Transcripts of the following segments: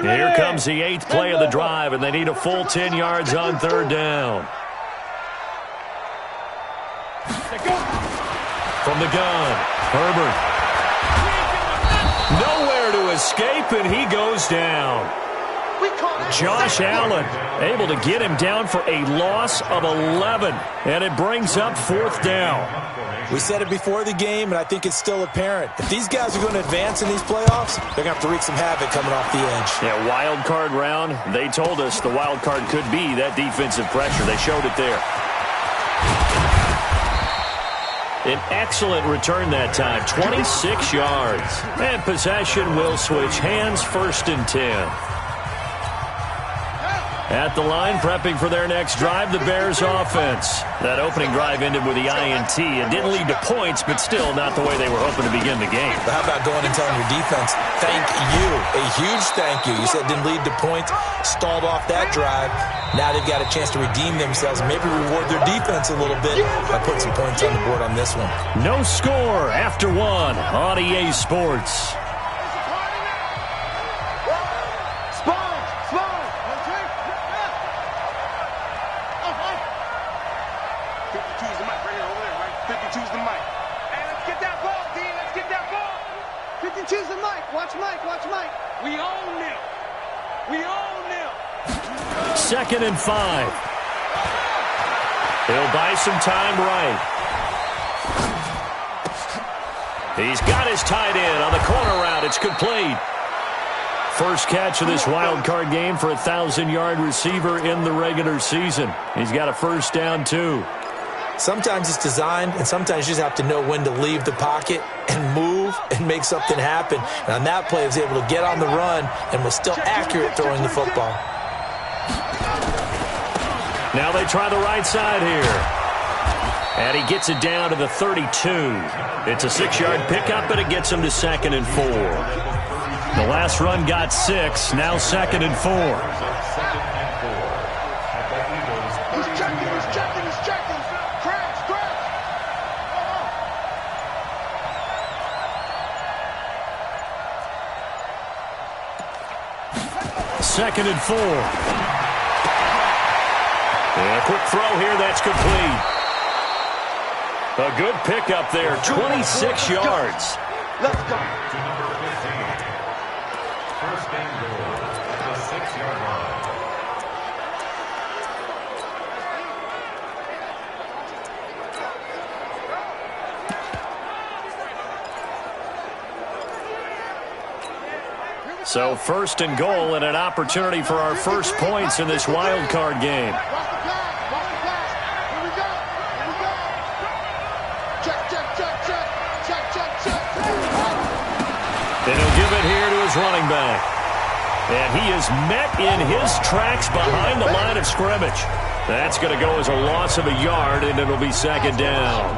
Here comes the 8th play of the drive, and they need a full 10 yards on 3rd down. From the gun, Herbert. Nowhere to escape, and he goes down. Josh Allen able to get him down for a loss of 11, and it brings up 4th down. We said it before the game, and I think it's still apparent. If these guys are going to advance in these playoffs, they're going to have to wreak some havoc coming off the edge. Yeah, wild card round. They told us the wild card could be that defensive pressure. They showed it there. An excellent return that time, 26 yards. And possession will switch hands, 1st and 10. At the line, prepping for their next drive, the Bears offense. That opening drive ended with the INT. It didn't lead to points, but still not the way they were hoping to begin the game. But how about going and telling your defense, thank you, a huge thank you. You said it didn't lead to points, stalled off that drive. Now they've got a chance to redeem themselves and maybe reward their defense a little bit by putting some points on the board on this one. No score after 1 on EA Sports. Watch Mike. We own them. 2nd and 5. He'll buy some time right. He's got his tight end on the corner route. It's complete. First catch of this wild card game for a 1,000-yard receiver in the regular season. He's got a 1st down, too. Sometimes it's designed, and sometimes you just have to know when to leave the pocket and move and make something happen. And on that play, he was able to get on the run and was still accurate throwing the football. Now they try the right side here. And he gets it down to the 32. It's a 6-yard pickup, but it gets him to 2nd and 4. The last run got 6, now 2nd and 4. Second and 4. And a quick throw here, that's complete. A good pickup there, 26 yards. Let's go. First and goal at the 6-yard line. So 1st and goal and an opportunity for our first points in this wild card game. And he'll give it here to his running back. And he is met in his tracks behind the line of scrimmage. That's going to go as a loss of a yard, and it'll be 2nd down.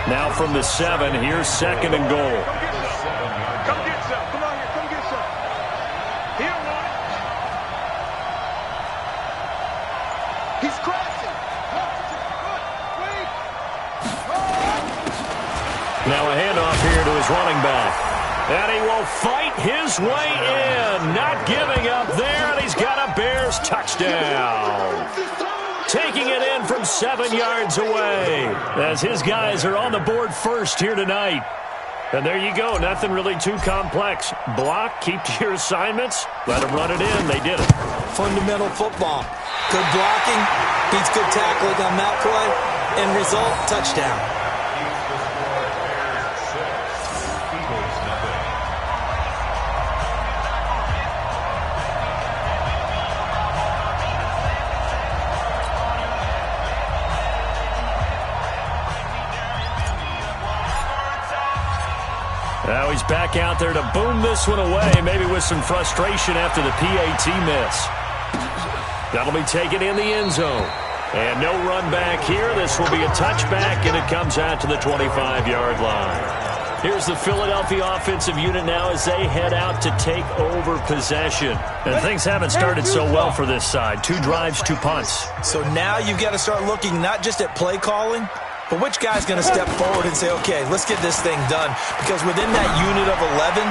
Now from the 7, here's 2nd and goal. Now a handoff here to his running back. And he will fight his way in. Not giving up there, and he's got a Bears touchdown. Taking it in from 7 yards away as his guys are on the board first here tonight. And there you go. Nothing really too complex. Block, keep to your assignments, let them run it in. They did it. Fundamental football. Good blocking, beats good tackling on that play. End result, touchdown. Now he's back out there to boom this one away, maybe with some frustration after the PAT miss. That'll be taken in the end zone. And no run back here. This will be a touchback, and it comes out to the 25-yard line. Here's the Philadelphia offensive unit now as they head out to take over possession. And things haven't started so well for this side. 2 drives, 2 punts. So now you've got to start looking not just at play calling, but which guy's going to step forward and say, okay, let's get this thing done? Because within that unit of 11,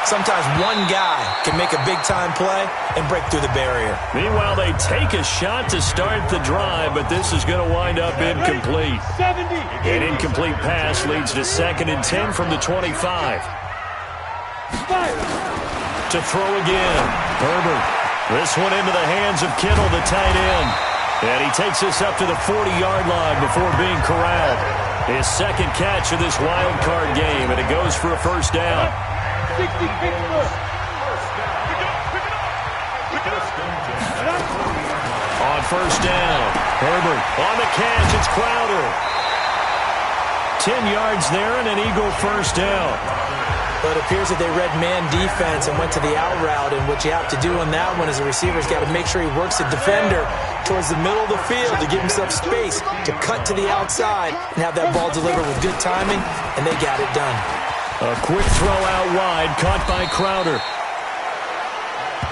Sometimes one guy can make a big-time play and break through the barrier. Meanwhile, they take a shot to start the drive, but this is going to wind up incomplete. An incomplete pass leads to 2nd and 10 from the 25. To throw again. Herbert. This one into the hands of Kittle, the tight end. And he takes us up to the 40-yard line before being corralled. His 2nd catch of this wild card game, and it goes for a first down. 60, on first down, Herbert on the catch. It's Crowder. 10 yards there and an Eagle first down. But it appears that they read man defense and went to the out route, and what you have to do on that one is the receiver's got to make sure he works the defender towards the middle of the field to give himself space to cut to the outside and have that ball delivered with good timing, and they got it done. A quick throw out wide, caught by Crowder.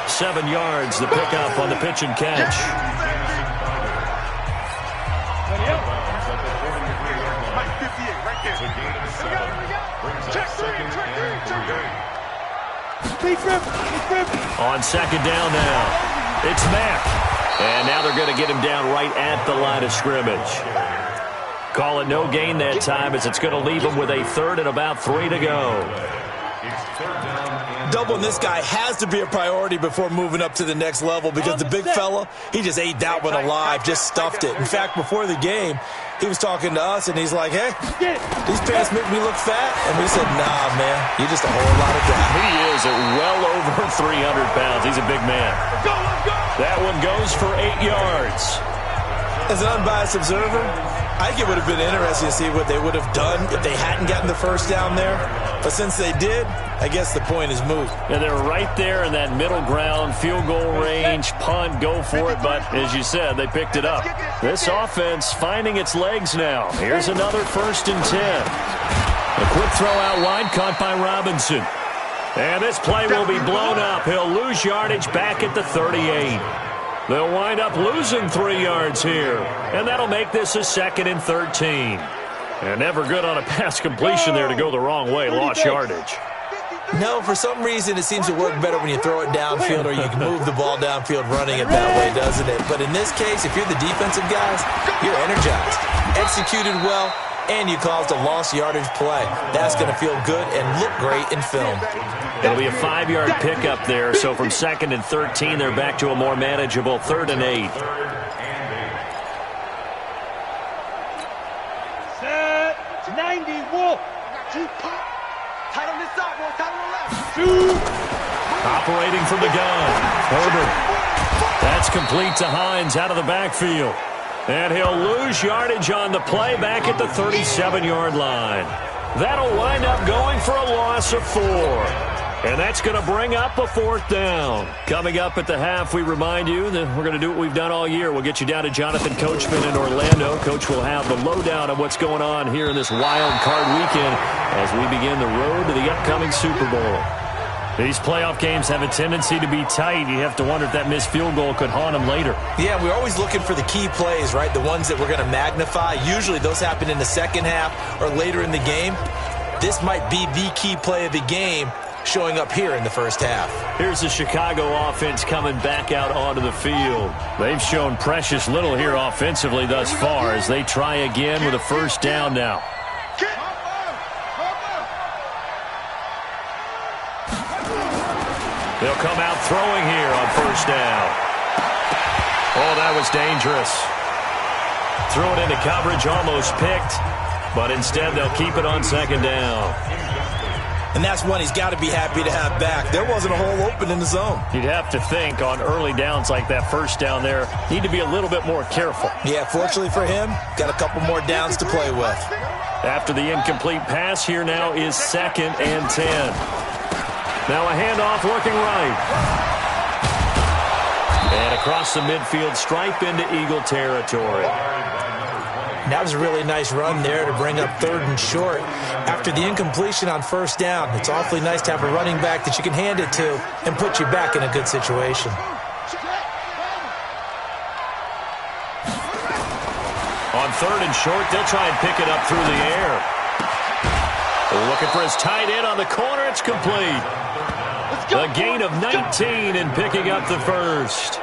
7 yards, the pickup on the pitch and catch. On 2nd down now, it's Mack. And now they're going to get him down right at the line of scrimmage. Call it no gain that time, as it's going to leave him with a 3rd and about 3 to go. Doubling this guy has to be a priority before moving up to the next level, because the big fella, he just ate that one alive, just stuffed it. In fact, before the game, he was talking to us, and he's like, hey, these pants make me look fat. And we said, nah, man, you're just a whole lot of that. He is at well over 300 pounds. He's a big man. That one goes for 8 yards. As an unbiased observer, I think it would have been interesting to see what they would have done if they hadn't gotten the first down there. But since they did, I guess the point is moot. And they're right there in that middle ground, field goal range, punt, go for it. But as you said, they picked it up. This offense finding its legs now. Here's another 1st and 10. A quick throw out wide, caught by Robinson. And this play will be blown up. He'll lose yardage back at the 38. They'll wind up losing 3 yards here. And that'll make this a 2nd and 13. And never good on a pass completion there to go the wrong way. Lost yardage. No, for some reason it seems to work better when you throw it downfield, or you can move the ball downfield running it that way, doesn't it? But in this case, if you're the defensive guys, you're energized, executed well, and you caused a lost yardage play. That's going to feel good and look great in film. It'll be a 5-yard pickup there, so from 2nd and 13, they're back to a more manageable 3rd and 8. Set 90, Wolf. Tight on this side, boy. Tight on the left. Shoot. Operating from the gun, Herbert. That's complete to Hines out of the backfield. And he'll lose yardage on the play back at the 37-yard line. That'll wind up going for a loss of 4. And that's going to bring up a 4th down. Coming up at the half, we remind you that we're going to do what we've done all year. We'll get you down to Jonathan Coachman in Orlando. Coach will have the lowdown of what's going on here in this wild card weekend as we begin the road to the upcoming Super Bowl. These playoff games have a tendency to be tight. You have to wonder if that missed field goal could haunt them later. Yeah, we're always looking for the key plays, right? The ones that we're going to magnify. Usually those happen in the second half or later in the game. This might be the key play of the game showing up here in the first half. Here's the Chicago offense coming back out onto the field. They've shown precious little here offensively thus far as they try again with a first down now. They'll come out throwing here on first down. Oh, that was dangerous. Threw it into coverage, almost picked, but instead they'll keep it on 2nd down. And that's one he's got to be happy to have back. There wasn't a hole open in the zone. You'd have to think on early downs like that first down there, need to be a little bit more careful. Yeah, fortunately for him, got a couple more downs to play with. After the incomplete pass, here now is 2nd and 10. Now a handoff looking right. And across the midfield stripe into Eagle territory. That was a really nice run there to bring up 3rd and short. After the incompletion on first down, it's awfully nice to have a running back that you can hand it to and put you back in a good situation. On 3rd and short, they'll try and pick it up through the air. Looking for his tight end on the corner. It's complete. A gain of 19 and picking up the first.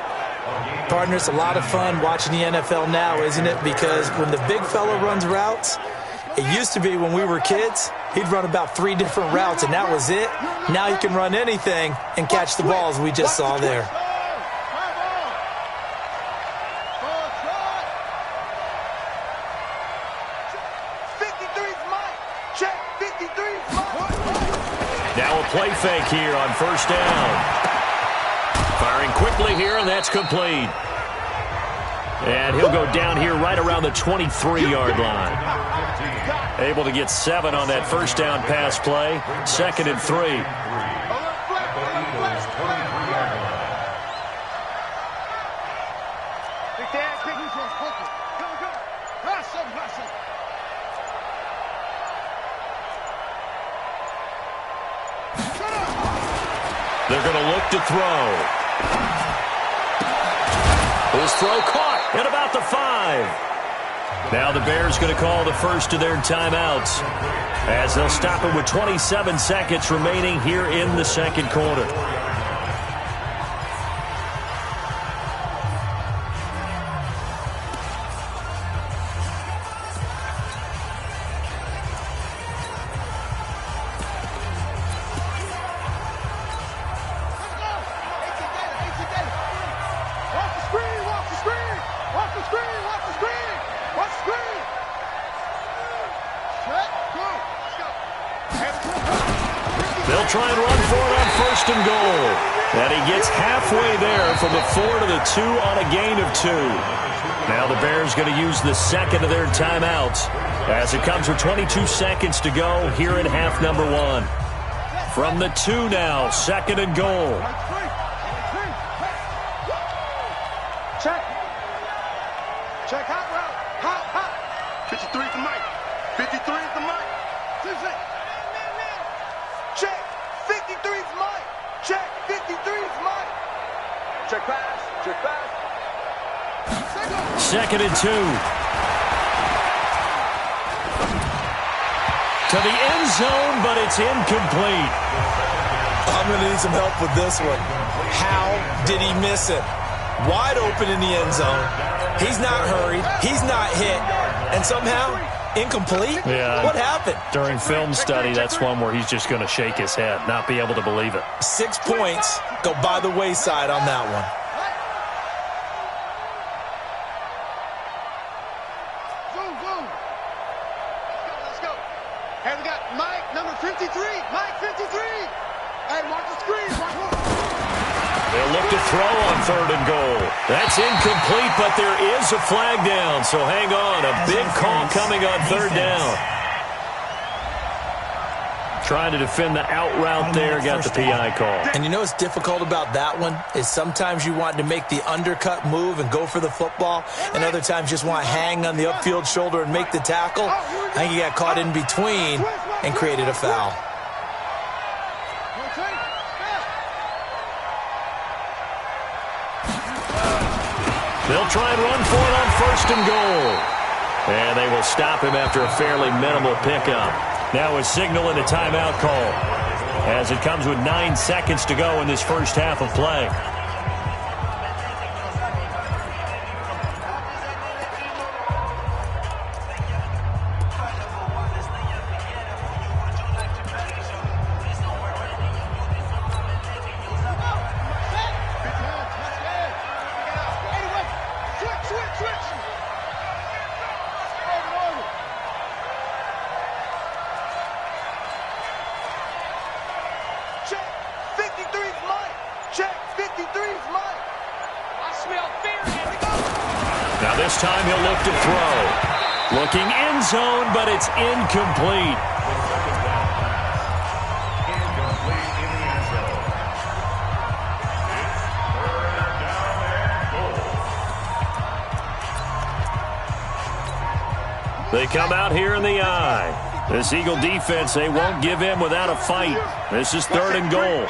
Partner, it's a lot of fun watching the NFL now, isn't it? Because when the big fella runs routes, it used to be when we were kids, he'd run about 3 different routes, and that was it. Now he can run anything and catch the balls we just saw there. Now a play fake here on first down. Firing quickly here, and that's complete. And he'll go down here right around the 23-yard line. Able to get 7 on that first down pass play. 2nd and 3. They're going to look to throw. His throw caught at about the 5. Now the Bears going to call the first of their timeouts as they'll stop it with 27 seconds remaining here in the second quarter. They'll try and run for it on 1st and goal. And he gets halfway there from the 4 to the 2 on a gain of 2. Now the Bears going to use the second of their timeouts as it comes with 22 seconds to go here in half number 1. From the 2 now, 2nd and goal. Check. Check hot route. Hot. 53 is the mic. 53 is the mic. Check. 53 is mine. Check. 53 is mine. Check pass. Check pass. 2nd and 2. To the end zone, but it's incomplete. I'm going to need some help with this one. How did he miss it? Wide open in the end zone. He's not hurried. He's not hit. And somehow, incomplete? Yeah. What happened? During film study, that's one where he's just going to shake his head, not be able to believe it. 6 points go by the wayside on that one. Boom. Let's go. Hey, we got Mike, number 53. Mike, 53. Hey, watch the screen. They'll look to throw on 3rd and goal. That's incomplete, but there is a flag down, so hang on. A big call coming on 3rd down. Trying to defend the out route there, got the PI call. And you know what's difficult about that one is sometimes you want to make the undercut move and go for the football, and other times just want to hang on the upfield shoulder and make the tackle. I think he got caught in between and created a foul. They'll try and run for it on 1st and goal. And they will stop him after a fairly minimal pickup. Now a signal and a timeout call as it comes with 9 seconds to go in this first half of play. Now this time he'll look to throw. Looking end zone, but it's incomplete. They come out here in the eye. This Eagle defense, they won't give in without a fight. This is 3rd and goal.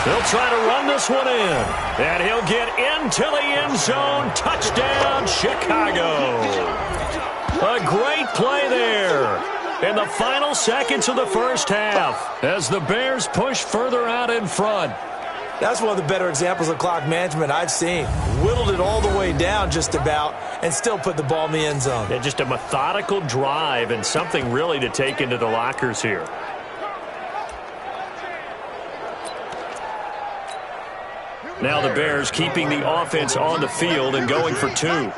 They'll try to run this one in. And he'll get into the end zone. Touchdown, Chicago. A great play there in the final seconds of the first half as the Bears push further out in front. That's one of the better examples of clock management I've seen. Whittled it all the way down just about and still put the ball in the end zone. Yeah, just a methodical drive and something really to take into the lockers here. Now the Bears keeping the offense on the field and going for two.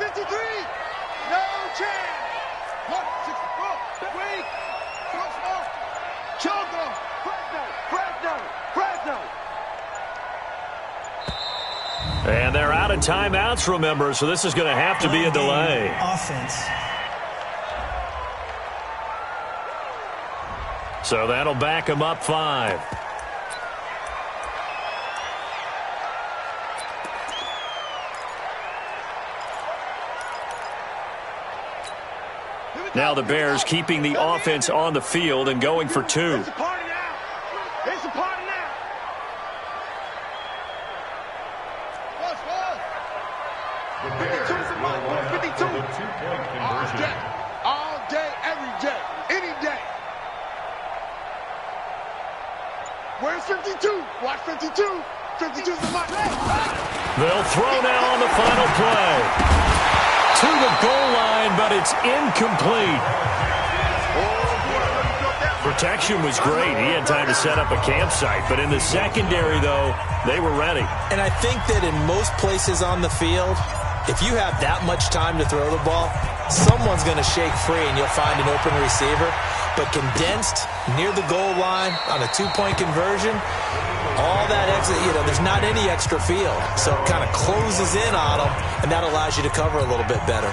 And they're out of timeouts, remember, so this is going to have to be a delay. Offense. So that'll back them up 5. Now the Bears keeping the offense on the field and going for two. It's a party now. It's a party now. The Bears will 52. the two-point conversion. All day, every day, any day. Where's 52? Watch 52. 52's the mark. They'll throw now on the final play. To the goal line, but it's incomplete. Protection was great. He had time to set up a campsite. But in the secondary, though, they were ready. And I think that in most places on the field, if you have that much time to throw the ball, someone's going to shake free and you'll find an open receiver. But condensed near the goal line on a two-point conversion, all that exit, there's not any extra field. So it kind of closes in on them, and that allows you to cover a little bit better.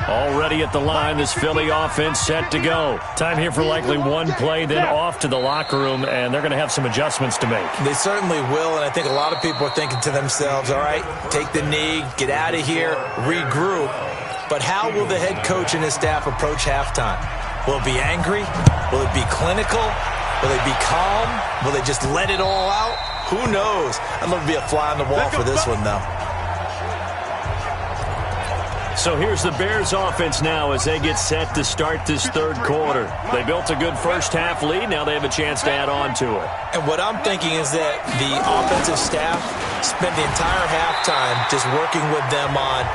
Already at the line, this Philly offense set to go. Time here for likely one play, then off to the locker room, and they're going to have some adjustments to make. They certainly will, and I think a lot of people are thinking to themselves, all right, take the knee, get out of here, regroup. But how will the head coach and his staff approach halftime? Will it be angry? Will it be clinical? Will they be calm? Will they just let it all out? Who knows? I'd love to be a fly on the wall for this one, though. So here's the Bears offense now as they get set to start this third quarter. They built a good first half lead. Now they have a chance to add on to it. And what I'm thinking is that the offensive staff spent the entire halftime just working with them on,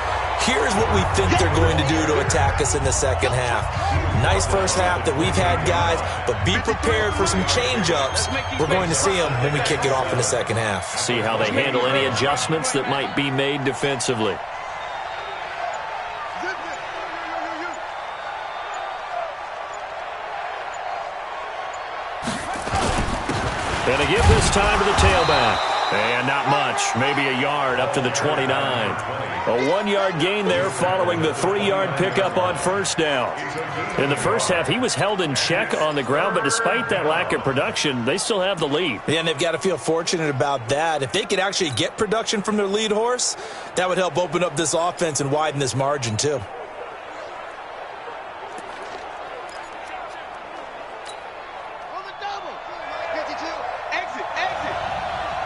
here's what we think they're going to do to attack us in the second half. Nice first half that we've had, guys, but be prepared for some change-ups. We're going to see them when we kick it off in the second half. See how they handle any adjustments that might be made defensively. And a give this time to the tailback. And not much, maybe a yard up to the 29. A 1-yard gain there following the 3-yard pickup on first down. In the first half, he was held in check on the ground, but despite that lack of production, they still have the lead. Yeah, and they've got to feel fortunate about that. If they could actually get production from their lead horse, that would help open up this offense and widen this margin too.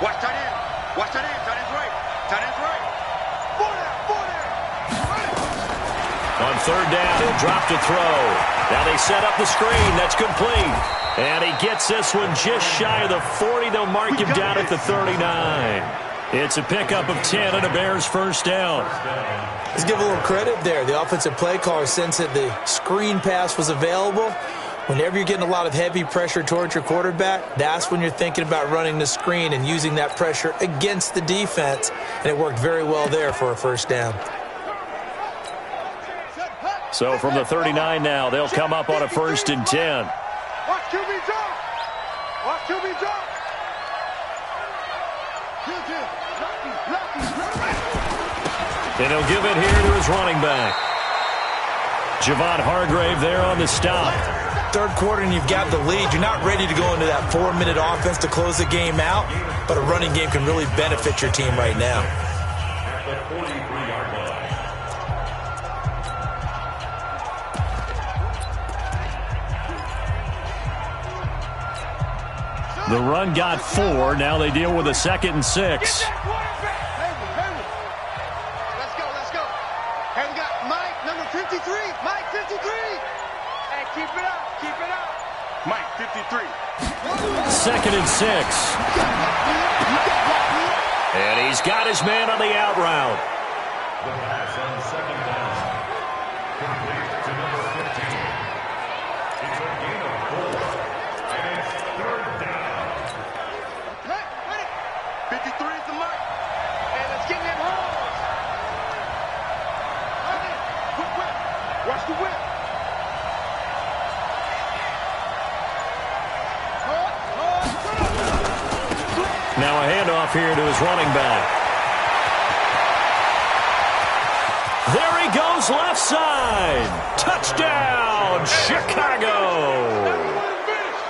Watch tight end. Watch tight end. Tight end's right. Tight end's right. Four down. On third down, he'll drop to throw. Now they set up the screen. That's complete. And he gets this one just shy of the 40. They'll mark him down at the 39. It's a pickup of 10 and a Bears first down. Let's give a little credit there. The offensive play caller sensed that the screen pass was available. Whenever you're getting a lot of heavy pressure towards your quarterback, that's when you're thinking about running the screen and using that pressure against the defense. And it worked very well there for a first down. So from the 39 now, they'll come up on a 1st and 10. Watch QB jump. Watch QB jump. And he'll give it here to his running back. Javon Hargrave there on the stop. Third quarter and you've got the lead. You're not ready to go into that 4-minute offense to close the game out, but a running game can really benefit your team right now. At the 43-yard line. The run got 4. Now they deal with a 2nd and 6. Let's go. Hey, we got Mike, number 53. Mike 53. Hey, keep it up. Keep it up. Mike 53. 2nd and 6. And he's got his man on the out route. The pass on 2nd down. Complete to number 15. It's a gain of 4. And it's 3rd down. Hey, ready? 53 is the mark. Hey, let's get in them holes. Okay, quick whip. Watch the whip. Now a handoff here to his running back. There he goes, left side. Touchdown, Chicago.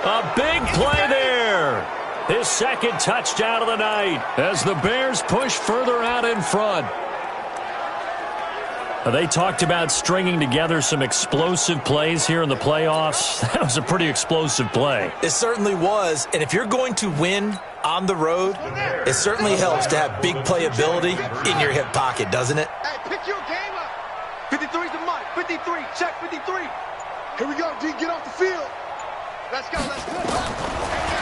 A big play there. His 2nd touchdown of the night as the Bears push further out in front. They talked about stringing together some explosive plays here in the playoffs. That was a pretty explosive play. It certainly was. And if you're going to win on the road, it certainly helps to have big playability in your hip pocket, doesn't it? Hey, pick your game up. 53 is the mark. 53. Check 53. Here we go, D. Get off the field. Let's go. Let's go.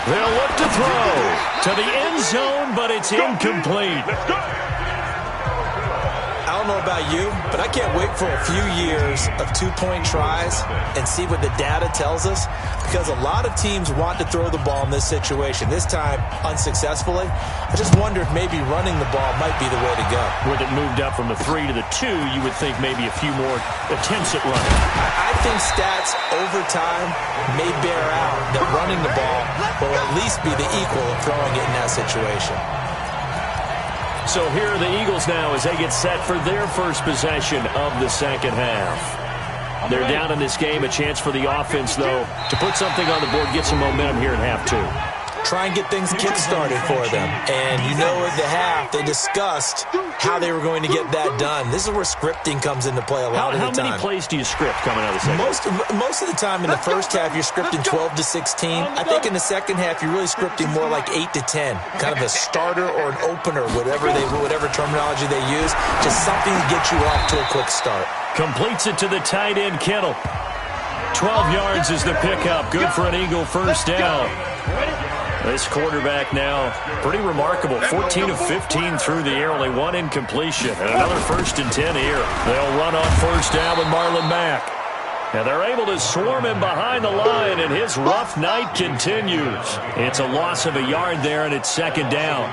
They'll look to throw to the end zone, but it's incomplete. Let's go. I don't know about you, but I can't wait for a few years of 2-point tries and see what the data tells us, because a lot of teams want to throw the ball in this situation, this time unsuccessfully. I just wonder if maybe running the ball might be the way to go. With it moved up from the 3 to the 2, you would think maybe a few more attempts at running. I think stats over time may bear out that running the ball will at least be the equal of throwing it in that situation. So here are the Eagles now as they get set for their first possession of the 2nd half. They're down in this game. A chance for the offense, though, to put something on the board, get some momentum here at half 2. Try and get things kick-started for them. And you know at the half, they discussed how they were going to get that done. This is where scripting comes into play a lot of the time. How many plays do you script coming out of the second half? Most of the time in the first half, you're scripting 12 to 16. I think in the second half, you're really scripting more like 8 to 10. Kind of a starter or an opener, whatever terminology they use. Just something to get you off to a quick start. Completes it to the tight end, Kittle. 12 yards is the pickup. Good for an Eagle first down. This quarterback now, pretty remarkable. 14 of 15 through the air, only 1 incompletion. And another 1st and 10 here. They'll run on first down with Marlon Mack. And they're able to swarm him behind the line, and his rough night continues. It's a loss of a yard there, and it's 2nd down.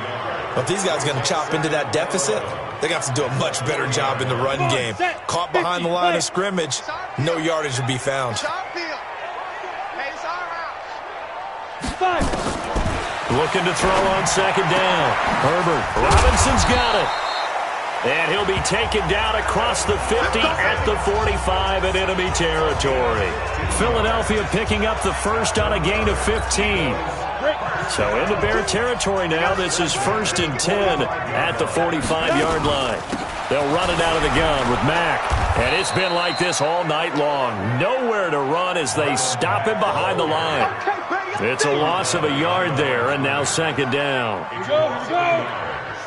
But if these guys are going to chop into that deficit, they're going to have to do a much better job in the run game. Caught behind the line of scrimmage, no yardage will be found. Looking to throw on 2nd down. Herbert. Robinson's got it. And he'll be taken down across the 50 at the 45 in enemy territory. Philadelphia picking up the first on a gain of 15. So into Bear territory now. This is 1st and 10 at the 45-yard line. They'll run it out of the gun with Mack. And it's been like this all night long. Nowhere to run as they stop him behind the line. It's a loss of a yard there, and now 2nd down. Here we go.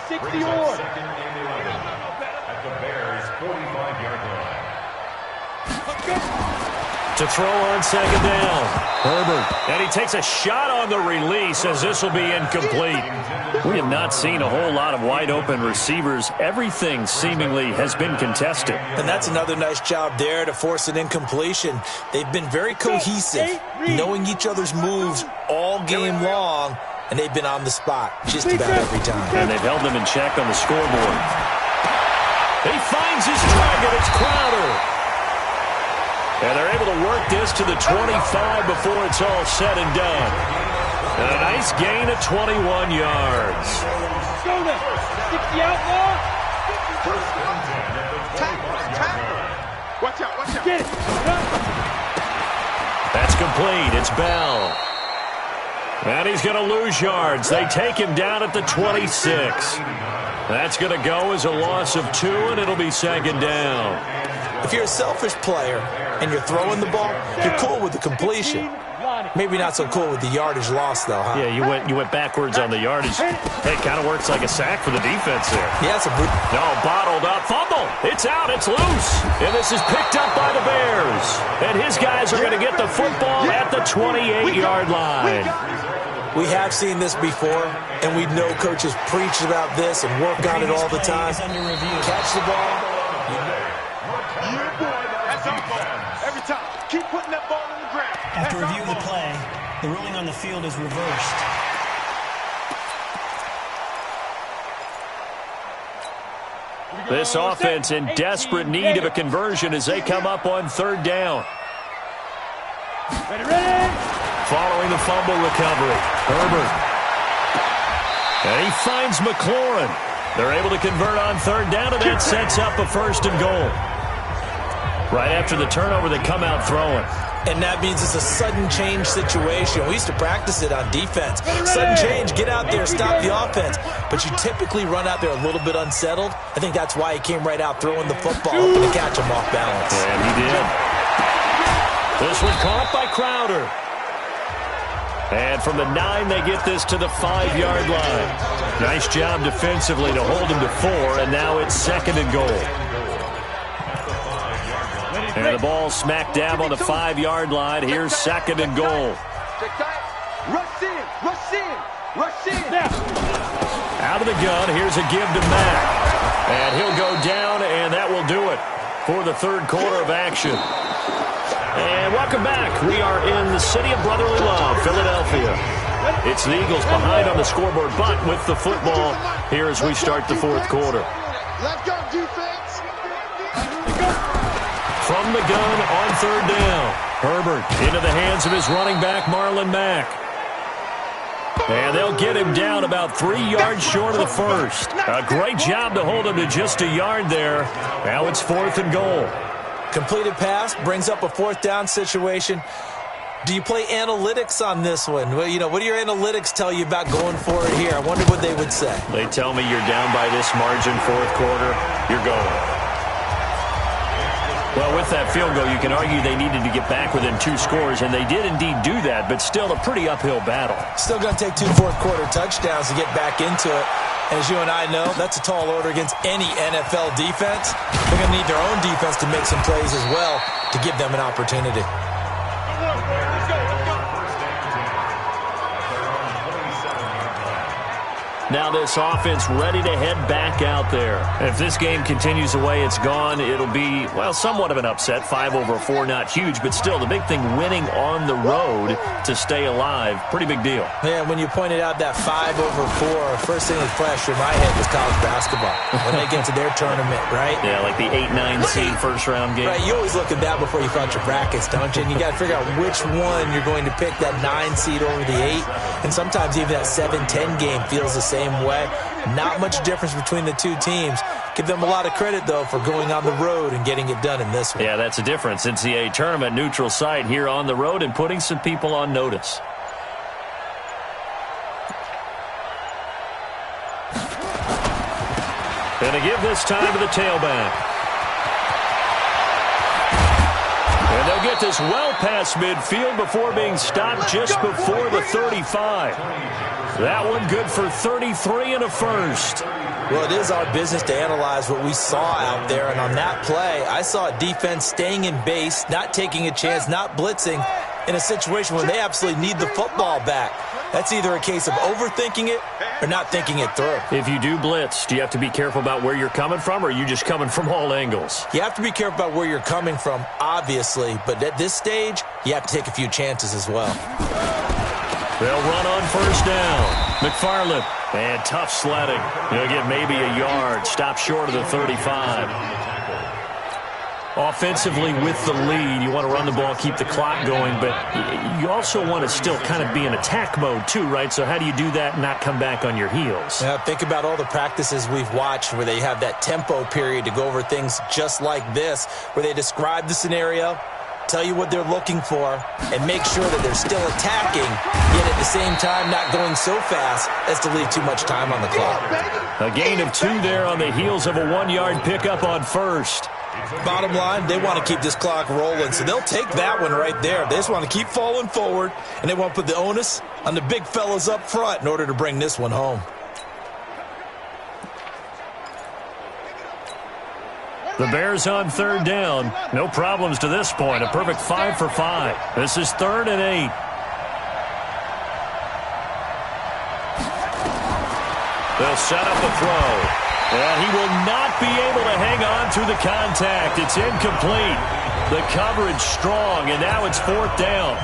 60 more. 2nd and 11 at the Bears' 45-yard line. To throw on 2nd down. Herbert. And he takes a shot on the release as this will be incomplete. We have not seen a whole lot of wide-open receivers. Everything seemingly has been contested. And that's another nice job there to force an incompletion. They've been very cohesive, knowing each other's moves all game long, and they've been on the spot just about every time. And they've held them in check on the scoreboard. He finds his target. It's Crowder. And they're able to work this to the 25 before it's all said and done. And a nice gain of 21 yards. Go there. 60 out more. Watch out, watch out. Get it. That's complete. It's Bell. And he's going to lose yards. They take him down at the 26. That's going to go as a loss of 2, and it'll be 2nd down. If you're a selfish player and you're throwing the ball, you're cool with the completion. Maybe not so cool with the yardage loss, though, huh? Yeah, you went backwards on the yardage. It kind of works like a sack for the defense there. Yeah, it's a brute. No, bottled up. Fumble. It's out. It's loose. And this is picked up by the Bears. And his guys are going to get the football at the 28-yard line. We have seen this before, and we know coaches preach about this and work on it all the time. Catch the ball. That's our ball. Every time. Keep putting that ball on the ground. After review of the play, the ruling on the field is reversed. This offense in desperate need of a conversion as they come up on third down. Ready. Following the fumble recovery, Herbert. And he finds McLaurin. They're able to convert on third down, and that sets up a 1st and goal. Right after the turnover, they come out throwing. And that means it's a sudden change situation. We used to practice it on defense. Sudden change, get out there, stop the offense. But you typically run out there a little bit unsettled. I think that's why he came right out throwing the football, hoping to catch him off balance. And he did. This one caught by Crowder. And from the 9, they get this to the 5-yard line. Nice job defensively to hold him to 4, and now it's 2nd and goal. And the ball smack dab on the 5-yard line. Here's 2nd and goal. Rush in. Rush in. Rush in. Out of the gun, here's a give to Mack. And he'll go down, and that will do it for the 3rd quarter of action. And welcome back. We are in the city of brotherly love, Philadelphia. It's the Eagles behind on the scoreboard, but with the football here as we start the 4th quarter. Let's go, defense. From the gun on third down. Herbert into the hands of his running back, Marlon Mack. And they'll get him down about 3 yards short of the 1st. A great job to hold him to just a yard there. Now it's 4th and goal. Completed pass brings up a 4th down situation. Do you play analytics on this one? Well, what do your analytics tell you about going for it here? I wonder what they would say. They tell me you're down by this margin, 4th quarter, you're going. Well, with that field goal, you can argue they needed to get back within 2 scores, and they did indeed do that, but still a pretty uphill battle. Still going to take 2 fourth-quarter touchdowns to get back into it. And as you and I know, that's a tall order against any NFL defense. They're going to need their own defense to make some plays as well to give them an opportunity. Now this offense ready to head back out there. If this game continues the way it's gone, it'll be, well, somewhat of an upset. 5-4, not huge, but still the big thing, winning on the road to stay alive. Pretty big deal. Yeah, when you pointed out that 5-4, first thing that flashed through my head was college basketball. When they get to their tournament, right? Yeah, like the 8-9 seed first-round game. Right, you always look at that before you count your brackets, don't you? And you got to figure out which one you're going to pick, that 9 seed over the 8. And sometimes even that 7-10 game feels the same way. Not much difference between the two teams. Give them a lot of credit, though, for going on the road and getting it done in this one. Yeah, that's a difference. NCAA tournament, neutral site here on the road and putting some people on notice. And to give this time to the tailback. And they'll get this well past midfield before being stopped just before the 35. That one good for 33 and a 1st. Well, it is our business to analyze what we saw out there. And on that play, I saw a defense staying in base, not taking a chance, not blitzing in a situation where they absolutely need the football back. That's either a case of overthinking it or not thinking it through. If you do blitz, do you have to be careful about where you're coming from, or are you just coming from all angles? You have to be careful about where you're coming from, obviously. But at this stage, you have to take a few chances as well. They'll run on first down. McFarland. And tough sledding. He'll get maybe a yard. Stop short of the 35. Offensively with the lead, you want to run the ball, keep the clock going, but you also want to still kind of be in attack mode too, right? So how do you do that and not come back on your heels? Yeah, think about all the practices we've watched where they have that tempo period to go over things just like this, where they describe the scenario, tell you what they're looking for, and make sure that they're still attacking, yet at the same time not going so fast as to leave too much time on the clock. A gain of 2 there on the heels of a 1-yard pickup on first. Bottom line, they want to keep this clock rolling, so they'll take that one right there. They just want to keep falling forward, and they want to put the onus on the big fellas up front in order to bring this one home. The Bears on third down. No problems to this point. A perfect 5 for 5. This is 3rd and 8. They'll set up a throw. And he will not be able to hang on through the contact. It's incomplete. The coverage strong, and now it's 4th down.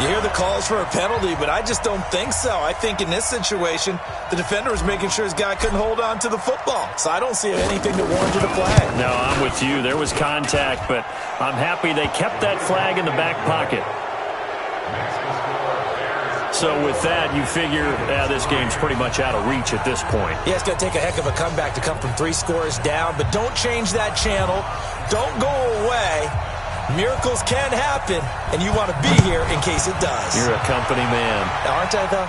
You hear the calls for a penalty, but I just don't think so. I think in this situation, the defender was making sure his guy couldn't hold on to the football. So I don't see anything that warranted a flag. No, I'm with you. There was contact, but I'm happy they kept that flag in the back pocket. So with that, you figure this game's pretty much out of reach at this point. Yeah, it's going to take a heck of a comeback to come from 3 scores down, but don't change that channel. Don't go away. Miracles can happen, and you want to be here in case it does. You're a company man. Aren't I, though?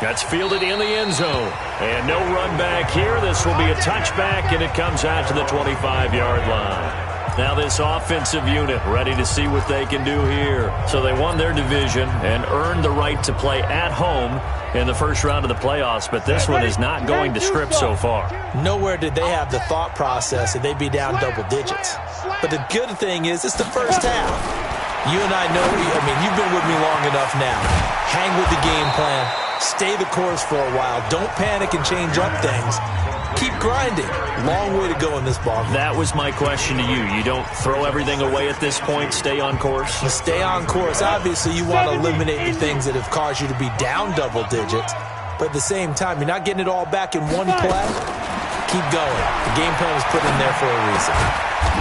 That's fielded in the end zone. And no run back here. This will be a touchback, and it comes out to the 25-yard line. Now this offensive unit ready to see what they can do here. So they won their division and earned the right to play at home in the first round of the playoffs, but this one is not going to script so far. Nowhere did they have the thought process that they'd be down double digits. But the good thing is it's the first half. You and I know, you've been with me long enough now. Hang with the game plan. Stay the course for a while. Don't panic and change up things. Keep grinding. Long way to go in this ball game. That was my question to you. You don't throw everything away at this point? Stay on course? Stay on course. Obviously, you want to eliminate the things that have caused you to be down double digits. But at the same time, you're not getting it all back in one play. Keep going. The game plan was put in there for a reason.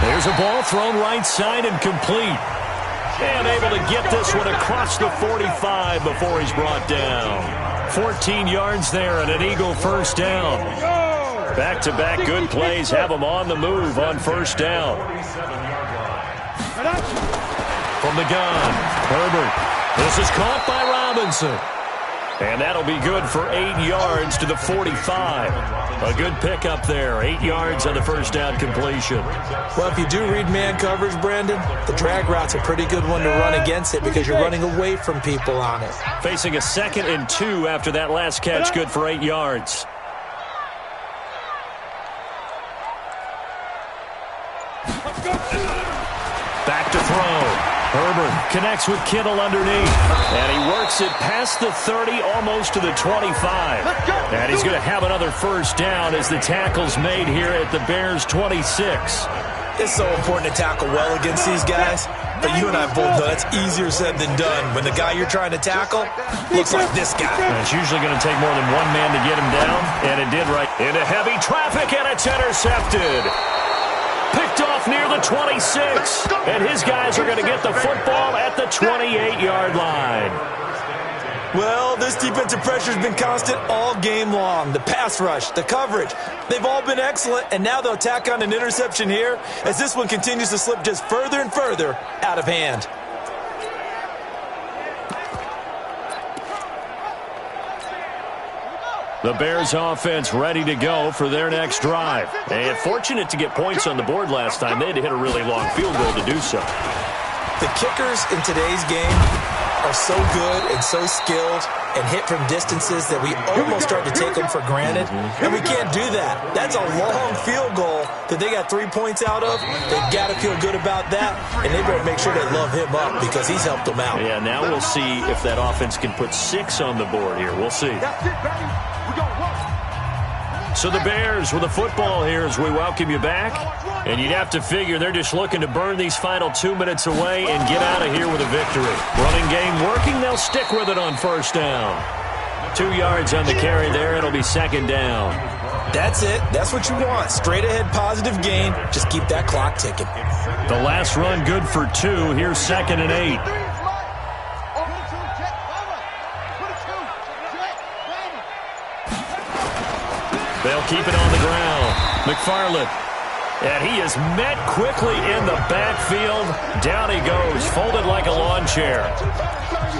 There's a ball thrown right side and complete. And able to get this one across the 45 before he's brought down. 14 yards there and an Eagle first down. Back-to-back good plays have them on the move on first down. From the gun, Herbert. This is caught by Robinson. And that'll be good for 8 yards to the 45. A good pickup there. 8 yards on the first down completion. Well, if you do read man coverage, Brandon, the drag route's a pretty good one to run against it because you're running away from people on it. Facing a 2nd and 2 after that last catch, good for 8 yards. Back to throw. Herbert connects with Kittle underneath. And he works it past the 30, almost to the 25. And he's going to have another first down as the tackle's made here at the Bears' 26. It's so important to tackle well against these guys. But you and I both know that's easier said than done when the guy you're trying to tackle looks like this guy. And it's usually going to take more than one man to get him down. And it did right into heavy traffic, and it's intercepted. Picked off near the 26, and his guys are going to get the football at the 28-yard line. Well, this defensive pressure has been constant all game long. The pass rush, the coverage, they've all been excellent, and now they'll tack on an interception here as this one continues to slip just further and further out of hand. The Bears offense ready to go for their next drive. And fortunate to get points on the board last time. They had to hit a really long field goal to do so. The kickers in today's game are so good and so skilled and hit from distances that we almost start to take them for granted. And we can't do that. That's a long field goal that they got 3 points out of. They've got to feel good about that, and they better make sure they love him up because he's helped them out. Yeah, now we'll see if that offense can put 6 on the board here. We'll see. So the Bears with the football here as we welcome you back. And you'd have to figure they're just looking to burn these final 2 minutes away and get out of here with a victory. Running game working, they'll stick with it on first down. 2 yards on the carry there, it'll be second down. That's it. That's what you want. Straight ahead positive gain. Just keep that clock ticking. The last run good for 2. Here's 2nd and 8. They'll keep it on the ground. McFarland. And he is met quickly in the backfield. Down he goes, folded like a lawn chair.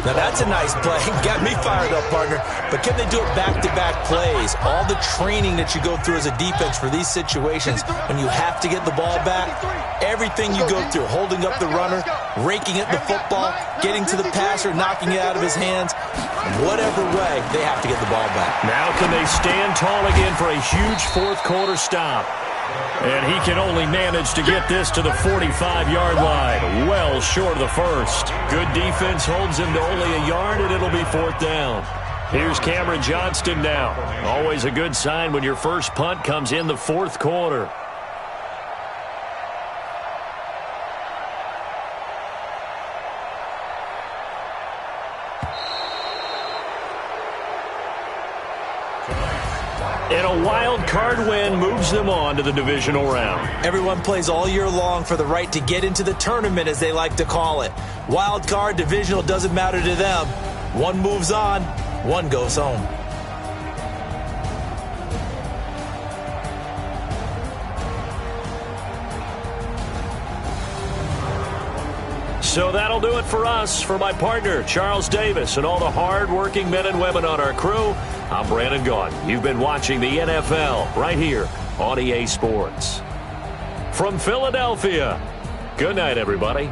Now that's a nice play. Got me fired up, partner. But can they do it back-to-back plays? All the training that you go through as a defense for these situations, when you have to get the ball back, everything you go through, holding up the runner, raking at the football, getting to the passer, knocking it out of his hands, whatever way, they have to get the ball back. Now can they stand tall again for a huge fourth-quarter stop? And he can only manage to get this to the 45-yard line, well short of the first. Good defense holds him to only a yard, and it'll be fourth down. Here's Cameron Johnston now. Always a good sign when your first punt comes in the fourth quarter. And a wild card win moves them on to the divisional round. Everyone plays all year long for the right to get into the tournament, as they like to call it. Wild card, divisional, doesn't matter to them. One moves on, one goes home. So that'll do it for us. For my partner, Charles Davis, and all the hard-working men and women on our crew, I'm Brandon Gaudin. You've been watching the NFL right here on EA Sports. From Philadelphia, good night, everybody.